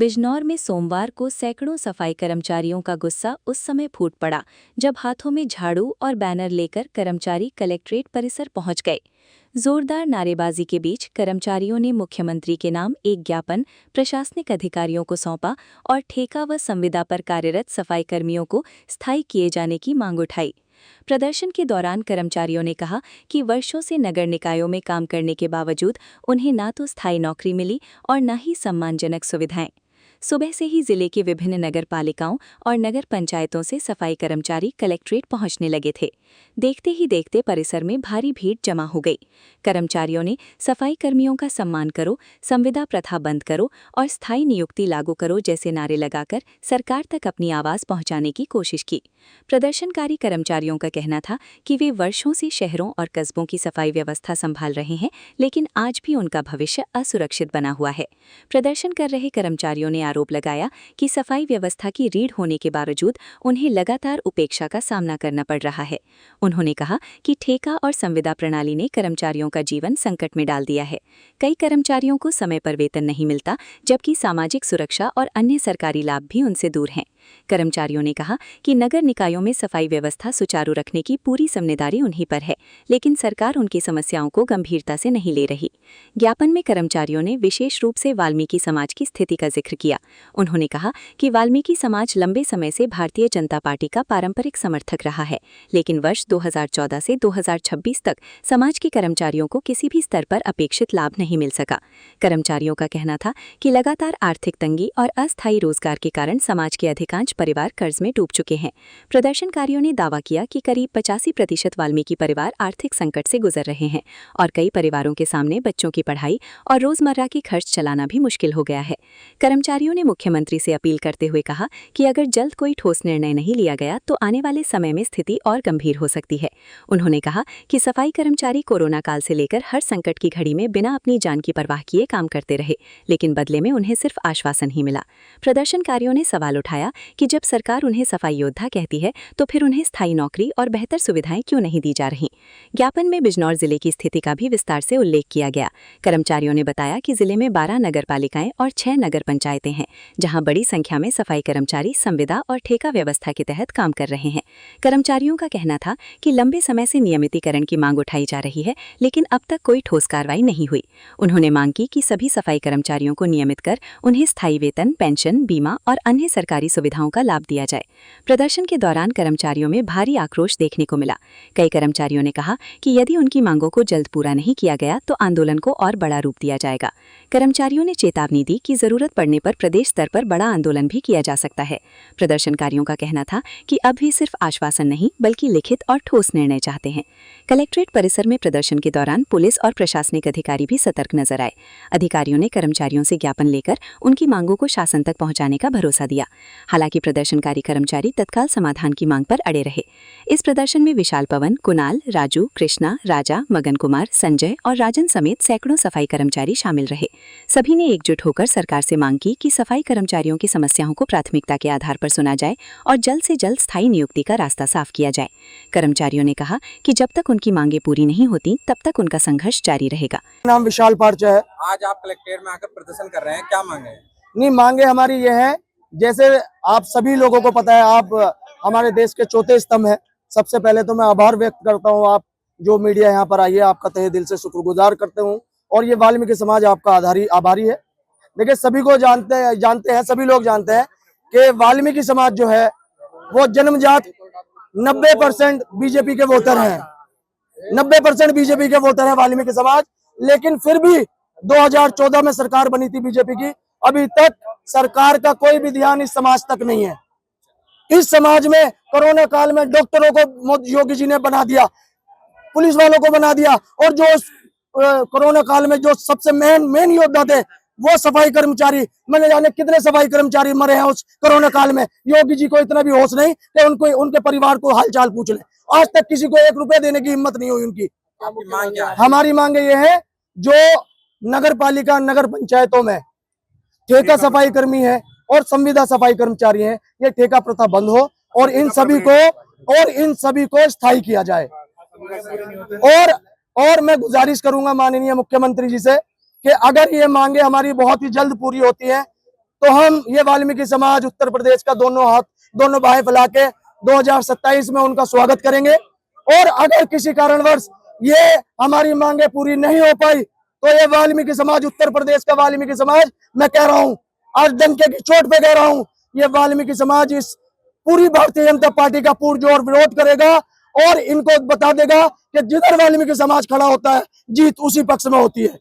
बिजनौर में सोमवार को सैकड़ों सफाई कर्मचारियों का गुस्सा उस समय फूट पड़ा जब हाथों में झाड़ू और बैनर लेकर कर्मचारी कलेक्ट्रेट परिसर पहुंच गए। जोरदार नारेबाजी के बीच कर्मचारियों ने मुख्यमंत्री के नाम एक ज्ञापन प्रशासनिक अधिकारियों को सौंपा और ठेका व संविदा पर कार्यरत सफाई कर्मियों को स्थायी किए जाने की मांग उठाई। प्रदर्शन के दौरान कर्मचारियों ने कहा कि वर्षों से नगर निकायों में काम करने के बावजूद उन्हें न तो स्थायी नौकरी मिली और न ही सम्मानजनक सुविधाएं। सुबह से ही जिले के विभिन्न नगर पालिकाओं और नगर पंचायतों से सफाई कर्मचारी कलेक्ट्रेट पहुंचने लगे थे। देखते ही देखते परिसर में भारी भीड़ जमा हो गई। कर्मचारियों ने सफाई कर्मियों का सम्मान करो, संविदा प्रथा बंद करो और स्थायी नियुक्ति लागू करो जैसे नारे लगाकर सरकार तक अपनी आवाज पहुंचाने की कोशिश की। प्रदर्शनकारी कर्मचारियों का कहना था कि वे वर्षों से शहरों और कस्बों की सफाई व्यवस्था संभाल रहे हैं, लेकिन आज भी उनका भविष्य असुरक्षित बना हुआ है। प्रदर्शन कर रहे कर्मचारियों ने आरोप लगाया कि सफाई व्यवस्था की रीढ़ होने के बावजूद उन्हें लगातार उपेक्षा का सामना करना पड़ रहा है। उन्होंने कहा कि ठेका और संविदा प्रणाली ने कर्मचारियों का जीवन संकट में डाल दिया है। कई कर्मचारियों को समय पर वेतन नहीं मिलता, जबकि सामाजिक सुरक्षा और अन्य सरकारी लाभ भी उनसे दूर हैं। कर्मचारियों ने कहा कि नगर निकायों में सफाई व्यवस्था सुचारू रखने की पूरी जिम्मेदारी उन्हीं पर है, लेकिन सरकार उनकी समस्याओं को गंभीरता से नहीं ले रही। ज्ञापन में कर्मचारियों ने विशेष रूप से वाल्मीकि समाज की स्थिति का जिक्र किया। उन्होंने कहा कि वाल्मीकि समाज लंबे समय से भारतीय जनता पार्टी का पारंपरिक समर्थक रहा है, लेकिन वर्ष 2014 से 2026 तक समाज के कर्मचारियों को किसी भी स्तर पर अपेक्षित लाभ नहीं मिल सका। कर्मचारियों का कहना था कि लगातार आर्थिक तंगी और अस्थायी रोजगार के कारण समाज के अधिकांश परिवार कर्ज में डूब चुके हैं। प्रदर्शनकारियों ने दावा किया कि करीब 85% वाल्मीकि परिवार आर्थिक संकट से गुजर रहे हैं और कई परिवारों के सामने बच्चों की पढ़ाई और रोजमर्रा की खर्च चलाना भी मुश्किल हो गया है। कर्मचारियों ने मुख्यमंत्री से अपील करते हुए कहा कि अगर जल्द कोई ठोस निर्णय नहीं लिया गया तो आने वाले समय में स्थिति और गंभीर हो सकती है। उन्होंने कहा कि सफाई कर्मचारी कोरोना काल से लेकर हर संकट की घड़ी में बिना अपनी जान की परवाह किए काम करते रहे, लेकिन बदले में उन्हें सिर्फ आश्वासन ही मिला। प्रदर्शनकारियों ने सवाल उठाया कि जब सरकार उन्हें सफाई योद्धा कहती है तो फिर उन्हें स्थायी नौकरी और बेहतर सुविधाएं क्यों नहीं दी जा रही। ज्ञापन में बिजनौर जिले की स्थिति का भी विस्तार से उल्लेख किया गया। कर्मचारियों ने बताया कि जिले में 12 नगर पालिकाएं और 6 नगर पंचायतें हैं, जहां बड़ी संख्या में सफाई कर्मचारी संविदा और ठेका व्यवस्था के तहत काम कर रहे हैं। कर्मचारियों का कहना था कि लंबे समय से नियमितीकरण की मांग उठाई जा रही है, लेकिन अब तक कोई ठोस कार्रवाई नहीं हुई। उन्होंने मांग की कि सभी सफाई कर्मचारियों को नियमित कर उन्हें स्थायी वेतन, पेंशन, बीमा और अन्य सरकारी सुविधाओं का लाभ दिया जाए। प्रदर्शन के दौरान कर्मचारियों में भारी आक्रोश देखने को मिला। कई कर्मचारियों ने कहा कि यदि उनकी मांगों को जल्द पूरा नहीं किया गया तो आंदोलन को और बड़ा रूप दिया जाएगा। कर्मचारियों ने चेतावनी दी कि जरूरत पड़ने पर प्रदेश स्तर पर बड़ा आंदोलन भी किया जा सकता है। प्रदर्शनकारियों का कहना था कि अब भी सिर्फ आश्वासन नहीं बल्कि लिखित और ठोस निर्णय चाहते हैं। कलेक्ट्रेट परिसर में प्रदर्शन के दौरान पुलिस और प्रशासनिक अधिकारी भी सतर्क नजर आए। अधिकारियों ने कर्मचारियों से ज्ञापन लेकर उनकी मांगों को शासन तक पहुंचाने का भरोसा दिया। हालांकि प्रदर्शनकारी कर्मचारी तत्काल समाधान की मांग पर अड़े रहे। इस प्रदर्शन में विशाल पवन, कुणाल, राजू, कृष्णा, राजा, मगन कुमार, संजय और राजन समेत सैकड़ों सफाई कर्मचारी शामिल रहे। सभी ने एकजुट होकर सरकार से मांग की कि सफाई कर्मचारियों की समस्याओं को प्राथमिकता के आधार पर सुना जाए और जल्द से जल्द स्थायी नियुक्ति का रास्ता साफ किया जाए। कर्मचारियों ने कहा कि जब तक उनकी मांगें पूरी नहीं होती तब तक उनका संघर्ष जारी रहेगा। नाम विशाल पारचा है। आज आप कलेक्ट्रेट में आकर प्रदर्शन कर रहे हैं, क्या मांगे हैं? नहीं, मांगे हमारी ये है, जैसे आप सभी लोगों को पता है, आप हमारे देश के चौथे स्तंभ है। सबसे पहले तो मैं आभार व्यक्त करता हूँ, आप जो मीडिया यहाँ पर आई है आपका तहे दिल से शुक्रगुजार करते हूँ। और ये वाल्मीकि समाज आपका आभारी है। देखिए, सभी को जानते हैं, सभी लोग जानते हैं कि वाल्मीकि समाज जो है वो जन्मजात 90% बीजेपी के वोटर हैं। 90% बीजेपी के वोटर है वाल्मीकि समाज। लेकिन फिर भी 2014 में सरकार बनी थी बीजेपी की, अभी तक सरकार का कोई भी ध्यान इस समाज तक नहीं है। इस समाज में कोरोना काल में डॉक्टरों को योगी जी ने बना दिया, पुलिस वालों को बना दिया, और जो कोरोना काल में जो सबसे मेन योद्धा थे वो सफाई कर्मचारी, मैंने जाने कितने सफाई कर्मचारी मरे हैं उस कोरोना काल में। योगी जी को इतना भी होश नहीं कि उनके परिवार को हालचाल पूछ ले। आज तक किसी को 1 रुपया देने की हिम्मत नहीं हुई उनकी। आपकी मांग क्या है? हमारी मांगे ये है, जो नगर पालिका, नगर पंचायतों में ठेका सफाई कर्मी है और संविदा सफाई कर्मचारी हैं, ये ठेका प्रथा बंद हो और इन सभी को स्थायी किया जाए। और मैं गुजारिश करूंगा माननीय मुख्यमंत्री जी से कि अगर ये मांगे हमारी बहुत ही जल्द पूरी होती है तो हम ये वाल्मीकि समाज उत्तर प्रदेश का दोनों बाहें फैला के 2027 में उनका स्वागत करेंगे। और अगर किसी कारणवश ये हमारी मांगे पूरी नहीं हो पाई तो ये वाल्मीकि समाज, उत्तर प्रदेश का वाल्मीकि समाज, मैं कह रहा हूँ, आज डंके की चोट पे कह रहा हूँ, ये वाल्मीकि समाज इस पूरी भारतीय जनता पार्टी का पुरजोर विरोध करेगा और इनको बता देगा कि जिधर वाल्मीकि समाज खड़ा होता है जीत उसी पक्ष में होती है।